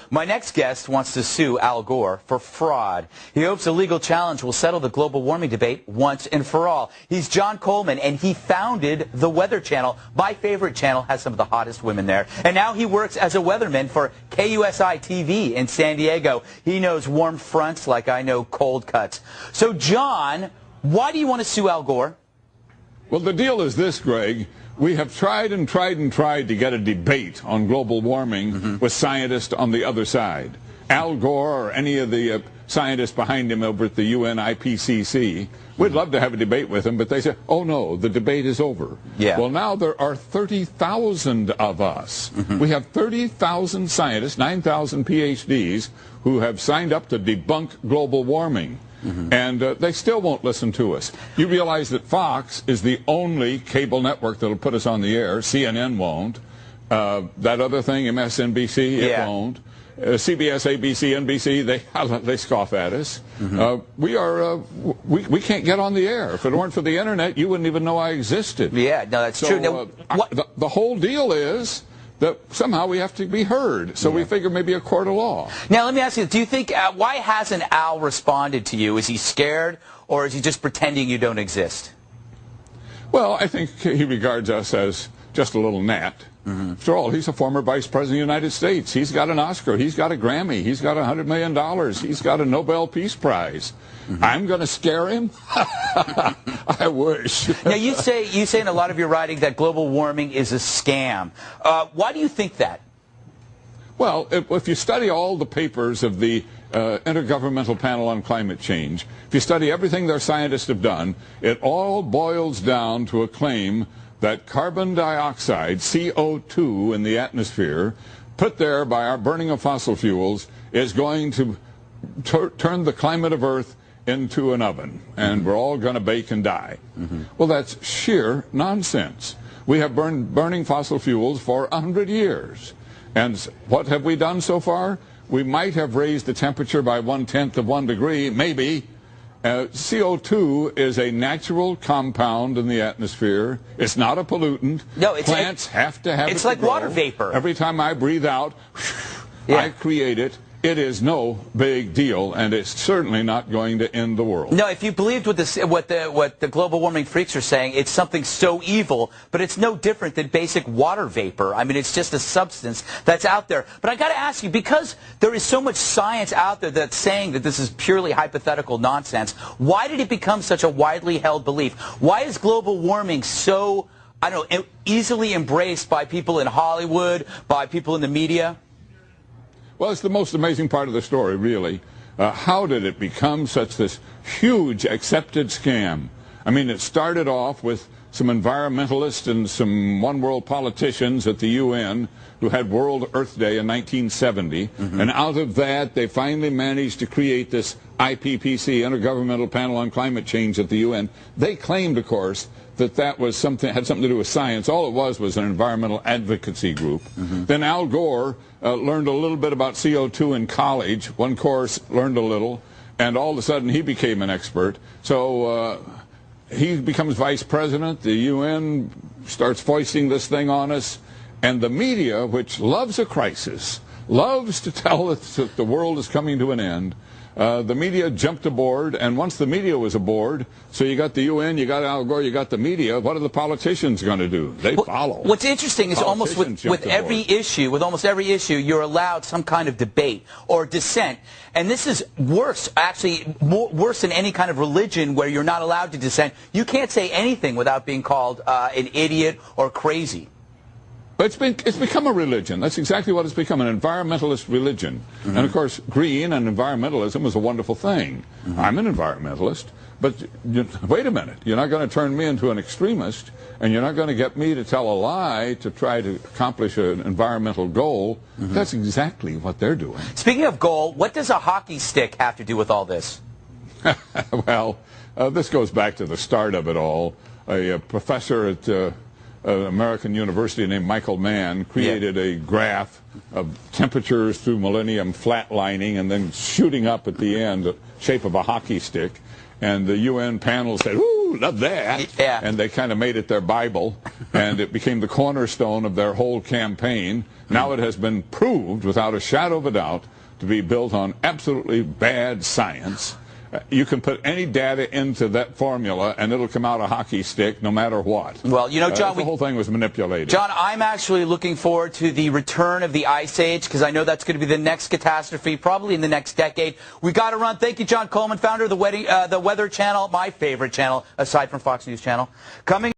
My next guest wants to sue Al Gore for fraud. He hopes a legal challenge will settle the global warming debate once and for all. He's John Coleman, and he founded the Weather Channel. My favorite channel, has some of the hottest women there. And now he works as a weatherman for KUSI TV in San Diego. He knows warm fronts like I know cold cuts. So, John, why do you want to sue Al Gore? Well, the deal is this, Greg. We have tried and tried and tried to get a debate on global warming with scientists on the other side. Al Gore or any of the scientists behind him over at the UN IPCC, we'd love to have a debate with him, but they say, oh no, the debate is over. Yeah. Well, now there are 30,000 of us. We have 30,000 scientists, 9,000 PhDs, who have signed up to debunk global warming. And they still won't listen to us. You realize that Fox is the only cable network that will put us on the air. CNN won't. That other thing, MSNBC, it won't. CBS, ABC, NBC, they scoff at us. We can't get on the air. If it weren't for the internet, you wouldn't even know I existed. Yeah, no, that's true. Now, the whole deal is that somehow we have to be heard. So we figure maybe a court of law. Now, let me ask you, do you think, why hasn't Al responded to you? Is he scared, or is he just pretending you don't exist? Well, I think he regards us as just a little gnat. After all, he's a former vice president of the United States. He's got an Oscar. He's got a Grammy. He's got $100 million. He's got a Nobel Peace Prize. I'm going to scare him? I wish. Now, you say in a lot of your writing that global warming is a scam. Why do you think that? Well, if you study all the papers of the Intergovernmental Panel on Climate Change, if you study everything their scientists have done, it all boils down to a claim that carbon dioxide, CO2 in the atmosphere, put there by our burning of fossil fuels, is going to turn the climate of Earth into an oven, and we're all going to bake and die. Well, that's sheer nonsense. We have been burning fossil fuels for 100 years. And what have we done so far? We might have raised the temperature by 1/10 of 1 degree, maybe. CO2 is a natural compound in the atmosphere. It's not a pollutant. No, Plants have to have it. It's like water vapor. Every time I breathe out, I create it. It is no big deal, and it's certainly not going to end the world. No, if you believed what the global warming freaks are saying, it's something so evil, but it's no different than basic water vapor. I mean, it's just a substance that's out there. But I got to ask you, because there is so much science out there that's saying that this is purely hypothetical nonsense, why did it become such a widely held belief? Why is global warming so, I don't know, easily embraced by people in Hollywood, by people in the media? Well, it's the most amazing part of the story, really. How did it become such this huge accepted scam? I mean, it started off with some environmentalists and some one-world politicians at the UN who had World Earth Day in 1970. And out of that, they finally managed to create this IPCC, Intergovernmental Panel on Climate Change at the UN. They claimed, of course, that that was had something to do with science. All it was an environmental advocacy group. Then Al Gore learned a little bit about CO2 in college. One course, learned a little, and all of a sudden he became an expert. So he becomes vice president. The UN starts foisting this thing on us, and the media, which loves a crisis, loves to tell us that the world is coming to an end, the media jumped aboard, and once the media was aboard, so you got the UN, you got Al Gore, you got the media, what are the politicians going to do? They follow. What's interesting is almost with every issue, you're allowed some kind of debate or dissent. And this is worse, actually, worse than any kind of religion where you're not allowed to dissent. You can't say anything without being called an idiot or crazy. But it's become a religion. That's exactly what it's become, an environmentalist religion. And of course, green and environmentalism is a wonderful thing. I'm an environmentalist, but wait a minute. You're not going to turn me into an extremist, and you're not going to get me to tell a lie to try to accomplish an environmental goal. That's exactly what they're doing. Speaking of goal, what does a hockey stick have to do with all this? Well, this goes back to the start of it all. A professor at American University named Michael Mann created a graph of temperatures through millennium flatlining and then shooting up at the end, the shape of a hockey stick. And the UN panel said, ooh, woo, love that. Yeah. And they kind of made it their Bible, and it became the cornerstone of their whole campaign. Now it has been proved, without a shadow of a doubt, to be built on absolutely bad science. You can put any data into that formula, and it'll come out a hockey stick no matter what. Well, you know, John, the whole thing was manipulated. John, I'm actually looking forward to the return of the Ice Age, because I know that's going to be the next catastrophe, probably in the next decade. We got to run. Thank you, John Coleman, founder of the Weather Channel, my favorite channel, aside from Fox News Channel. Coming